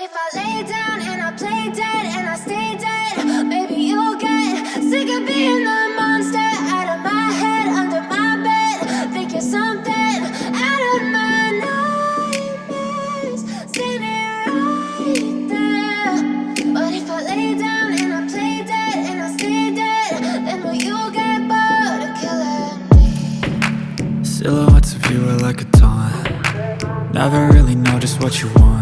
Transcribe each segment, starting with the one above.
if I lay down and I play dead and I stay dead, maybe you'll get sick of being the monster out of my head, under my bed. Think you're something out of my nightmares, standing right there. But if I lay down and I play dead and I stay dead, then will you get bored of killing me? Silhouettes of you are like a taunt. Never really know just what you want.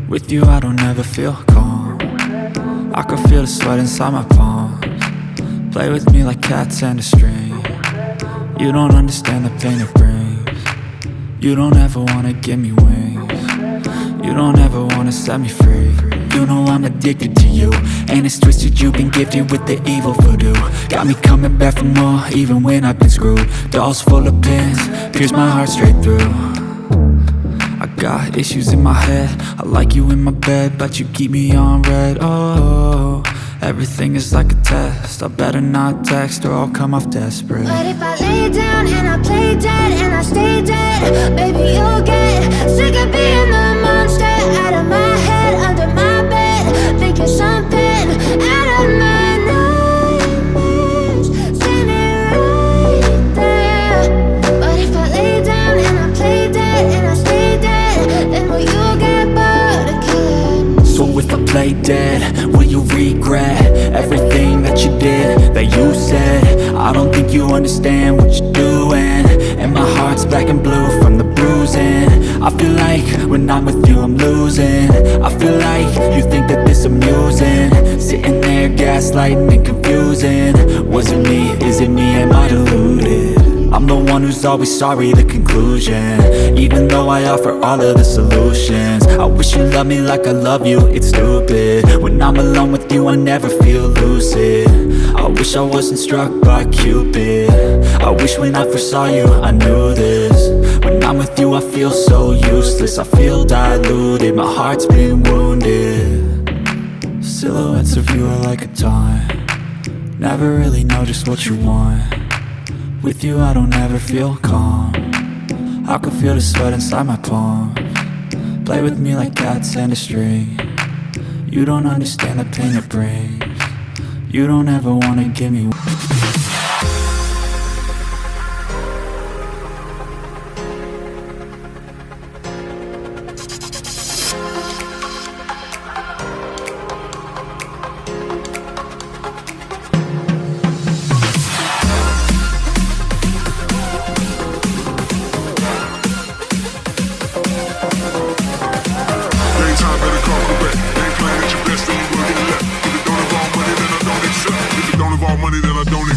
With you I don't ever feel calm. I can feel the sweat inside my palms. Play with me like cats and a string. You don't understand the pain it brings. You don't ever wanna give me wings. You don't ever wanna set me free. You know I'm addicted to you, and it's twisted, you've been gifted with the evil voodoo. Got me coming back for more, even when I've been screwed. Dolls full of pins, pierce my heart straight through. I got issues in my head, I like you in my bed, but you keep me on red. Oh, everything is like a test, I better not text or I'll come off desperate. But if I lay down and I play dead and I stay dead, baby you'll get sick of being the monster out of my head, under my bed. Think you're something out of my nightmares, standing right there. But if I lay down and I play dead and I stay dead, then will you get bored of killing me? So if I play dead, will you regret everything that you did, that you said? I don't think you understand what you're doing, and my heart's black and blue from the bruising. I feel like when I'm with you I'm losing. I feel like you think that this amusing, sitting there gaslighting and confusing. Was it me? Is it me? Am I deluded? I'm the one who's always sorry, the conclusion. Even though I offer all of the solutions, I wish you loved me like I love you, it's stupid. When I'm alone with you I never feel lucid. I wish I wasn't struck by Cupid. I wish when I first saw you I knew this. When I'm with you I feel so useless, I feel diluted, my heart's been wounded. Silhouettes of you are like a taunt. Never really know just what you want. With you I don't ever feel calm. I can feel the sweat inside my palms. Play with me like cats and a string. You don't understand the pain it brings. You don't ever wanna give me. Money that I don't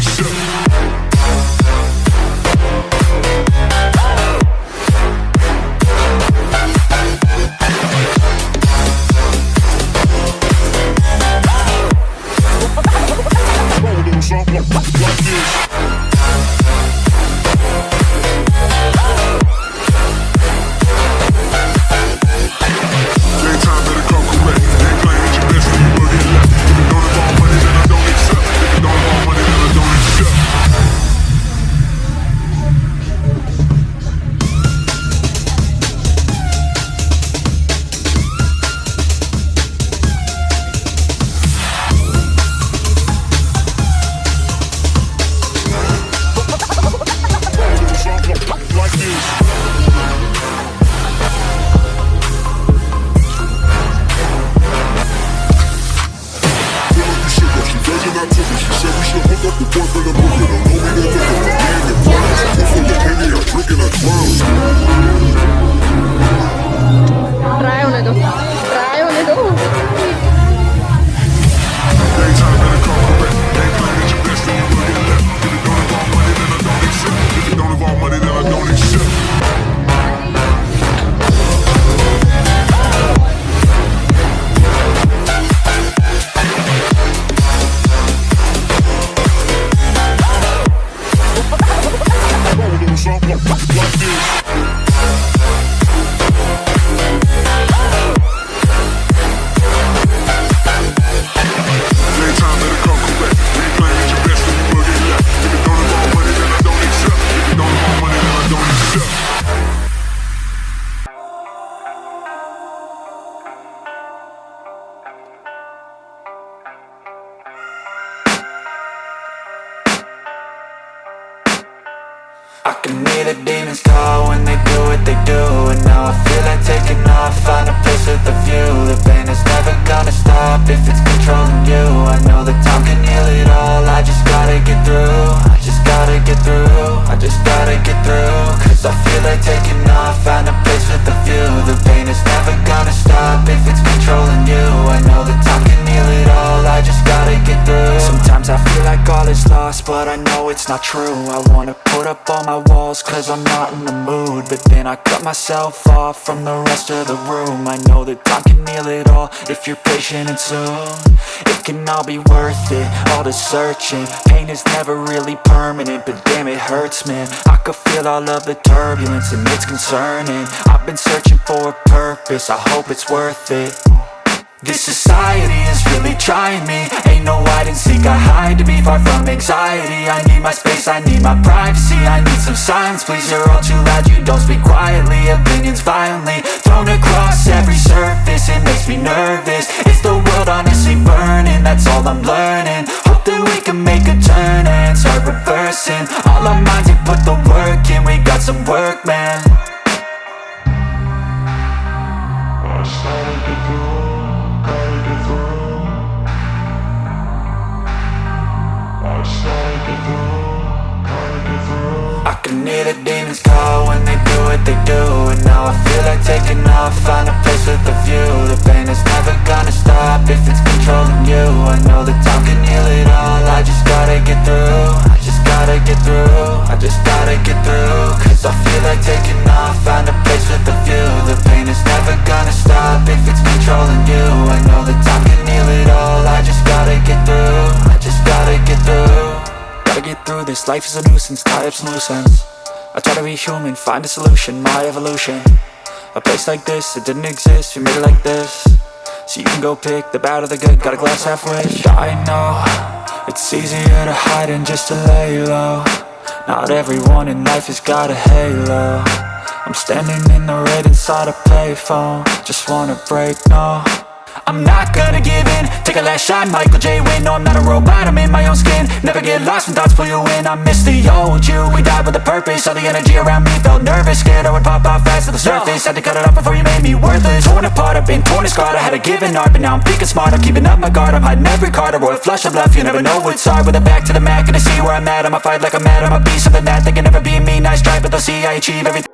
can hear the demons call when they do what they do. And now I feel like taking off, find a place with a view. The pain is never gonna stop if it's controlling you. I know that time can heal it all, I just gotta get through. I just gotta get through, I just gotta get through. Cause I feel like taking off, find a place with a view. The pain is never gonna stop if it's controlling you. I know that time can heal it all, I just gotta get through. Sometimes I feel like all is lost, but I know it's not true. I wanna put up all my walls cause I'm not in the mood, but then I cut myself off from the rest of the room. I know that time can heal it all if you're patient and soon. It can all be worth it, all the searching. Pain is never really permanent, but damn it hurts, man. I could feel all of the turbulence and it's concerning. I've been searching for a purpose, I hope it's worth it. This society is really trying me. Ain't no hide and seek, I hide to be far from anxiety. I need my space, I need my privacy. I need some silence, please, you're all too loud. You don't speak quietly, opinions violently thrown across every surface. It makes me nervous, it's the world honestly burning. That's all I'm learning, hope that we can make a turn and start reversing. All our minds, we put the work in, we got some work, man. I started to go. I can hear the demons call when they do what they do. And now I feel like taking off, find a place with a view. The pain is never gonna stop if it's controlling you. I know that time can heal it all, I just gotta get through. I just gotta get through, I just gotta get through. Cause I feel like taking off, find a place with a view. The pain is never gonna stop if it's controlling you. I know that time can heal it all, I just gotta get through. I just gotta get through. Gotta get through this, life is a nuisance, tie up some loose ends. I try to be human, find a solution, my evolution. A place like this, it didn't exist, we made it like this. So you can go pick the bad or the good, got a glass halfway. I know, it's easier to hide than just to lay low. Not everyone in life has got a halo. I'm standing in the red inside a payphone, just wanna break, no. I'm not gonna give in, take a last shot, Michael J. Win. No, I'm not a robot, I'm in my own skin. Never get lost when thoughts pull you in. I miss the old you, we died with a purpose. All the energy around me felt nervous, scared I would pop off fast to the surface. Had to cut it off before you made me worthless. Torn apart, I've been torn and scarred. I had a given art, but now I'm thinking smart. I'm keeping up my guard, I'm hiding every card. A royal flush of love, you never know what's hard. With a back to the mat, gonna see where I'm at. I'ma fight like I'm mad, I'ma be something that they can never be me. Nice try, but they'll see I achieve everything.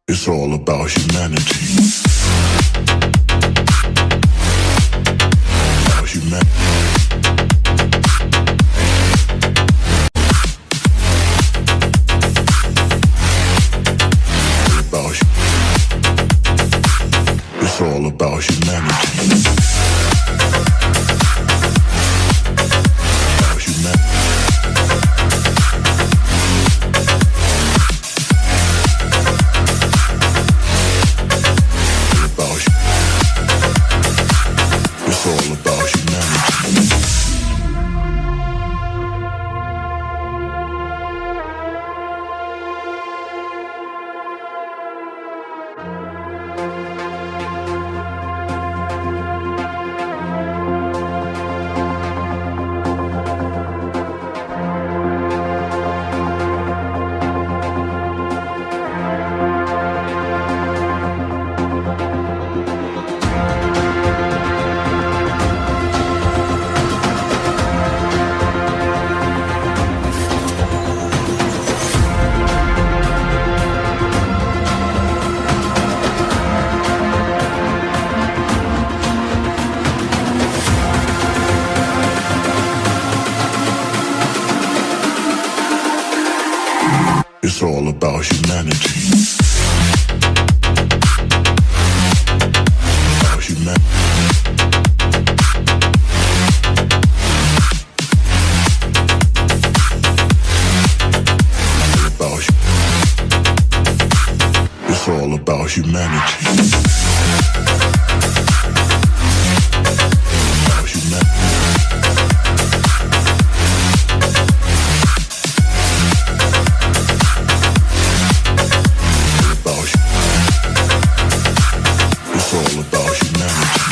It's all about humanity. About humanity. It's all about humanity. About humanity. It's all about humanity. humanity. About humanity. It's all about humanity.